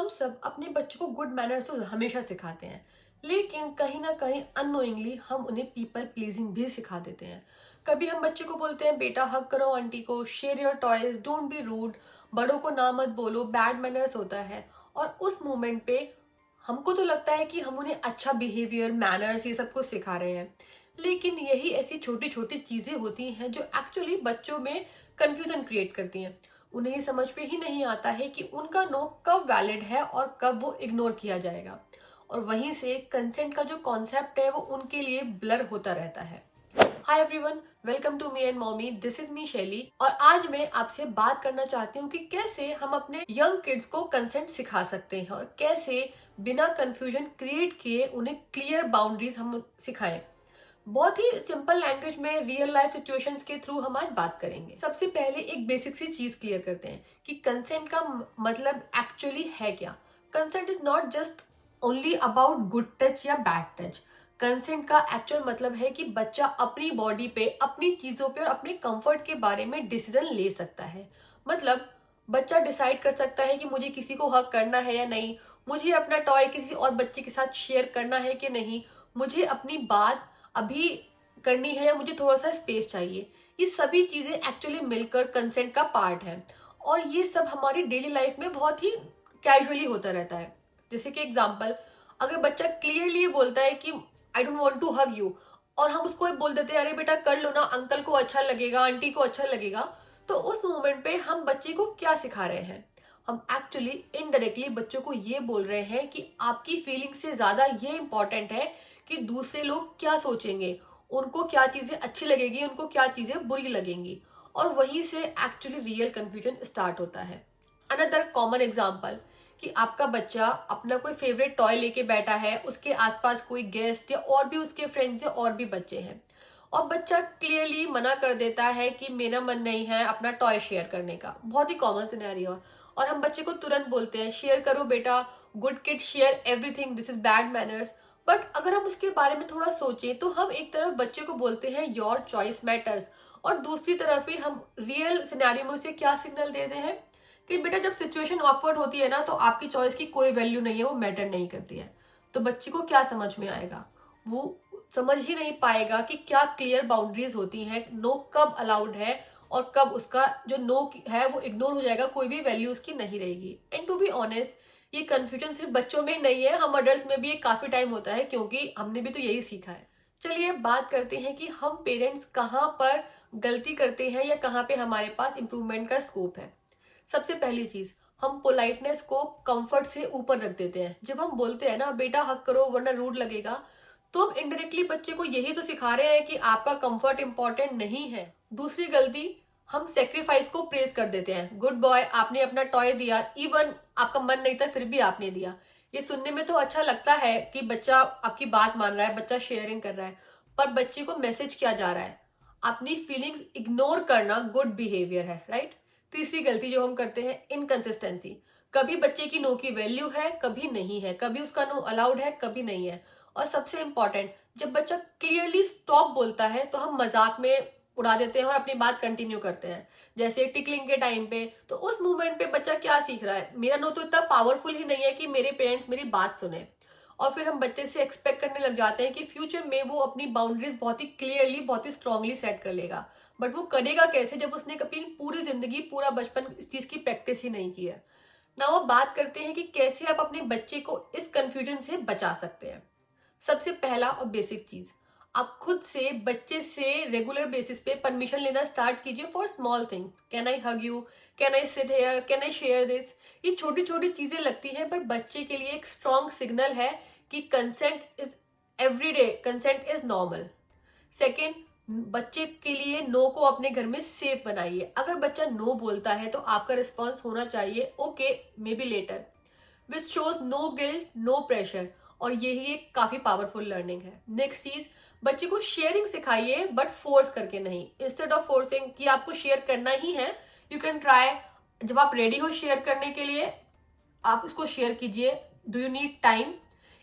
सब अपने बच्चों को गुड मैनर्स तो हमेशा सिखाते हैं, लेकिन कहीं ना कहीं अननोइंगली हम उन्हें पीपल प्लीजिंग भी सिखा देते हैं। कभी हम बच्चे को बोलते हैं बेटा हग करो आंटी को, share your toys, don't be rude, बड़ों को ना मत बोलो, बैड मैनर्स होता है। और उस मोमेंट पे हमको तो लगता है कि हम उन्हें अच्छा बिहेवियर, मैनर्स, ये सब कुछ सिखा रहे हैं, लेकिन यही ऐसी छोटी छोटी चीजें होती हैं जो एक्चुअली बच्चों में कंफ्यूजन क्रिएट करती हैं। उन्हें ये समझ में ही नहीं आता है कि उनका नो कब वैलिड है और कब वो इग्नोर किया जाएगा। और वहीं से कंसेंट का जो कॉन्सेप्ट है वो उनके लिए ब्लर होता रहता है। Hi everyone, welcome to me and mommy, this is me Shaily. और आज मैं आपसे बात करना चाहती हूँ कि कैसे हम अपने यंग किड्स को कंसेंट सिखा सकते हैं और कैसे बिना कंफ्यूजन क्रिएट किए उन्हें क्लियर बाउंड्रीज हम सिखाएं। बहुत ही सिंपल लैंग्वेज में रियल लाइफ सिचुएशंस के थ्रू हम आज बात करेंगे। सबसे पहले एक बेसिक सी चीज क्लियर करते हैं कि कंसेंट का मतलब एक्चुअली है क्या। Consent is not just only about good touch या बैड टच। कंसेंट का एक्चुअल मतलब है कि बच्चा अपनी बॉडी पे, अपनी चीजों पे और अपने कंफर्ट के बारे में डिसीजन ले सकता है। मतलब बच्चा डिसाइड कर सकता है कि मुझे किसी को हक करना है या नहीं, मुझे अपना टॉय किसी और बच्चे के साथ शेयर करना है कि नहीं, मुझे अपनी बात अभी करनी है या मुझे थोड़ा सा स्पेस चाहिए। ये सभी चीजें एक्चुअली मिलकर कंसेंट का पार्ट है और ये सब हमारी डेली लाइफ में बहुत ही कैजुअली होता रहता है। जैसे कि एग्जांपल, अगर बच्चा क्लियरली बोलता है कि I don't want to hug you और हम उसको बोल देते हैं अरे बेटा कर लो ना, अंकल को अच्छा लगेगा, आंटी को अच्छा लगेगा, तो उस मोमेंट पे हम बच्चे को क्या सिखा रहे हैं? हम एक्चुअली इनडायरेक्टली बच्चों को ये बोल रहे हैं कि आपकी फीलिंग से ज्यादा ये इंपॉर्टेंट है कि दूसरे लोग क्या सोचेंगे, उनको क्या चीजें अच्छी लगेगी, उनको क्या चीजें बुरी लगेंगी। और वहीं से एक्चुअली रियल कंफ्यूजन स्टार्ट होता है। अनदर कॉमन एग्जाम्पल कि आपका बच्चा अपना कोई फेवरेट टॉय लेके बैठा है, उसके आसपास कोई गेस्ट या और भी उसके फ्रेंड्स या और भी बच्चे हैं और बच्चा क्लियरली मना कर देता है कि मेरा मन नहीं है अपना टॉय शेयर करने का। बहुत ही कॉमन सिनेरियो है। और हम बच्चे को तुरंत बोलते हैं शेयर करो बेटा, good kid share everything, this is bad manners. But अगर हम उसके बारे में थोड़ा सोचें तो हम एक तरफ बच्चे को बोलते हैं योर चॉइस मैटर्स और दूसरी तरफ ही हम रियल सिनेरियो में उसे क्या सिग्नल देते हैं कि बेटा जब सिचुएशन ऑकवर्ड होती है ना तो आपकी चॉइस की कोई वैल्यू नहीं है, वो मैटर नहीं करती है। तो बच्चे को क्या समझ में आएगा? वो समझ ही नहीं पाएगा कि क्या क्लियर बाउंड्रीज होती हैं, नो कब अलाउड है और कब उसका जो नो है वो इग्नोर हो जाएगा, कोई भी वैल्यू उसकी नहीं रहेगी। एंड टू बी ऑनेस्ट, ये कंफ्यूजन सिर्फ बच्चों में नहीं है, हम अडल्ट में भी ये काफी टाइम होता है क्योंकि हमने भी तो यही सीखा है। चलिए बात करते हैं कि हम पेरेंट्स कहाँ पर गलती करते हैं या कहाँ पे हमारे पास इंप्रूवमेंट का स्कोप है। सबसे पहली चीज, हम पोलाइटनेस को कंफर्ट से ऊपर रख देते हैं। जब हम बोलते हैं ना बेटा हक करो वरना रूड लगेगा, तो हम इनडायरेक्टली बच्चे को यही तो सिखा रहे हैं कि आपका कंफर्ट इंपॉर्टेंट नहीं है। दूसरी गलती, हम सेक्रीफाइस को प्रेज कर देते हैं। गुड बॉय, आपने अपना टॉय दिया, इवन आपका मन नहीं था फिर भी आपने दिया। ये सुनने में तो अच्छा लगता है कि बच्चा आपकी बात मान रहा है, बच्चा शेयरिंग कर रहा है, पर बच्चे को मैसेज किया जा रहा है अपनी फीलिंग्स इग्नोर करना गुड बिहेवियर है, राइट? तीसरी गलती जो हम करते हैं, इनकंसिस्टेंसी। कभी बच्चे की नो की वैल्यू है, कभी नहीं है, कभी उसका नो अलाउड है, कभी नहीं है। और सबसे इंपॉर्टेंट, जब बच्चा क्लियरली स्टॉप बोलता है तो हम मजाक में उड़ा देते हैं और अपनी बात कंटिन्यू करते हैं। जैसे टिकलिंग के टाइम पे, तो उस मोमेंट पे बच्चा क्या सीख रहा है? मेरा नो तो इतना पावरफुल ही नहीं है कि मेरे पेरेंट्स मेरी बात सुने। और फिर हम बच्चे से एक्सपेक्ट करने लग जाते हैं कि फ्यूचर में वो अपनी बाउंड्रीज बहुत ही क्लियरली, बहुत ही स्ट्रांगली सेट कर लेगा। बट वो करेगा कैसे जब उसने कभी पूरी जिंदगी, पूरा बचपन इस चीज की प्रैक्टिस ही नहीं की है। नाउ अब बात करते हैं कि कैसे आप अपने बच्चे को इस कंफ्यूजन से बचा सकते हैं। सबसे पहला और बेसिक चीज, आप खुद से बच्चे से रेगुलर बेसिस पे परमिशन लेना स्टार्ट कीजिए for small thing. Can I hug you, can I sit here, can I share this. ये छोटी छोटी चीजें लगती हैं पर बच्चे के लिए एक स्ट्रॉन्ग सिग्नल है कि consent is everyday, consent is normal. Second, बच्चे के लिए नो को अपने घर में सेफ बनाइए। अगर बच्चा नो बोलता है तो आपका रिस्पॉन्स होना चाहिए okay, maybe later, which shows no guilt, no pressure. और यही एक काफी पावरफुल लर्निंग है। नेक्स्ट चीज, बच्चे को शेयरिंग सिखाइए बट फोर्स करके नहीं। इंस्टेड ऑफ फोर्सिंग कि आपको शेयर करना ही है, यू कैन ट्राई, जब आप रेडी हो शेयर करने के लिए आप उसको शेयर कीजिए। Do you need time?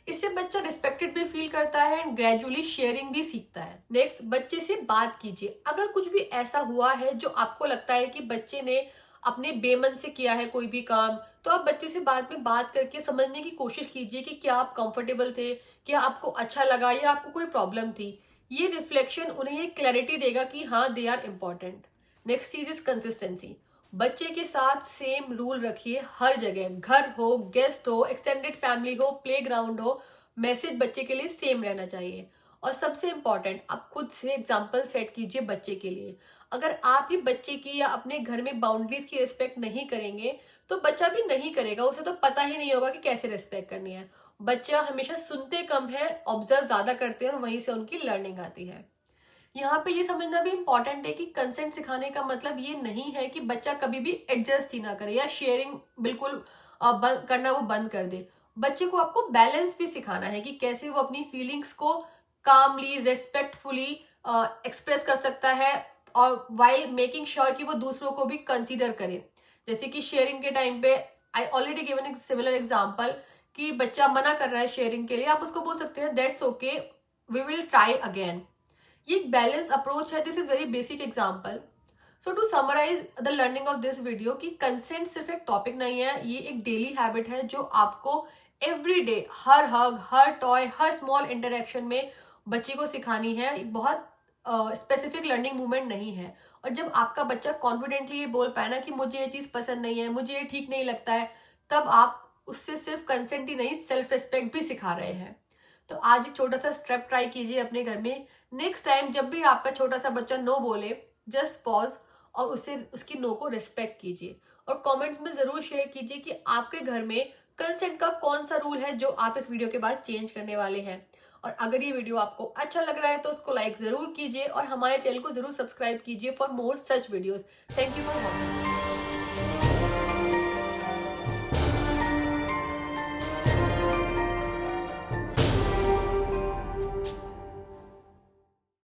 इससे बच्चा रिस्पेक्टेड भी फील करता है एंड ग्रेजुअली शेयरिंग भी सीखता है। नेक्स्ट, बच्चे से बात कीजिए। अगर कुछ भी ऐसा हुआ है जो आपको लगता है कि बच्चे ने अपने बेमन से किया है कोई भी काम, तो आप बच्चे से बाद में बात करके समझने की कोशिश कीजिए कि क्या आप कंफर्टेबल थे, क्या आपको अच्छा लगा या आपको कोई प्रॉब्लम थी। ये रिफ्लेक्शन उन्हें ये क्लैरिटी देगा कि हाँ, दे आर इम्पॉर्टेंट। नेक्स्ट चीज इज कंसिस्टेंसी। बच्चे के साथ सेम रूल रखिए हर जगह, घर हो, गेस्ट हो, एक्सटेंडेड फैमिली हो, प्लेग्राउंड हो, मैसेज बच्चे के लिए सेम रहना चाहिए। और सबसे इंपॉर्टेंट, आप खुद से एग्जाम्पल सेट कीजिए बच्चे के लिए। अगर आप ही बच्चे की या अपने घर में बाउंड्रीज की रिस्पेक्ट नहीं करेंगे तो बच्चा भी नहीं करेगा, उसे तो पता ही नहीं होगा कि कैसे रिस्पेक्ट करनी है। बच्चा हमेशा सुनते कम है, ऑब्जर्व ज्यादा करते हैं और वहीं से उनकी लर्निंग आती है। यहाँ पे ये समझना भी इम्पोर्टेंट है कि कंसेंट सिखाने का मतलब ये नहीं है कि बच्चा कभी भी एडजस्ट ही ना करे या शेयरिंग बिल्कुल करना वो बंद कर दे। बच्चे को आपको बैलेंस भी सिखाना है कि कैसे वो अपनी फीलिंग्स को कामली, रेस्पेक्टफुली एक्सप्रेस कर सकता है और वाइल मेकिंग श्योर कि वो दूसरों को भी कंसीडर करे। जैसे कि शेयरिंग के टाइम पे आई ऑलरेडी गिवन एक सिमिलर एग्जाम्पल कि बच्चा मना कर रहा है शेयरिंग के लिए, आप उसको बोल सकते हैं that's okay, we will try again. ये एक बैलेंस अप्रोच है। This is very basic example. So to summarise the learning of this video कि कंसेंट सिर्फ एक टॉपिक नहीं है, ये एक डेली हैबिट है जो आपको एवरी डे, हर हग, हर टॉय, हर स्मॉल इंटरेक्शन में बच्चे को सिखानी है। एक बहुत स्पेसिफिक लर्निंग मूवमेंट नहीं है। और जब आपका बच्चा कॉन्फिडेंटली ये बोल पाए ना कि मुझे ये चीज पसंद नहीं है, मुझे ये ठीक नहीं लगता है, तब आप उससे सिर्फ कंसेंट ही नहीं, सेल्फ रिस्पेक्ट भी सिखा रहे हैं। तो आज एक छोटा सा स्टेप ट्राई कीजिए अपने घर में। नेक्स्ट टाइम जब भी आपका छोटा सा बच्चा नो बोले, जस्ट पॉज और उसे उसकी नो को रिस्पेक्ट कीजिए। और कमेंट्स में जरूर शेयर कीजिए कि आपके घर में कंसेंट का कौन सा रूल है जो आप इस वीडियो के बाद चेंज करने वाले हैं। और अगर ये वीडियो आपको अच्छा लग रहा है तो उसको लाइक जरूर कीजिए और हमारे चैनल को जरूर सब्सक्राइब कीजिए for more such videos. Thank you for watching.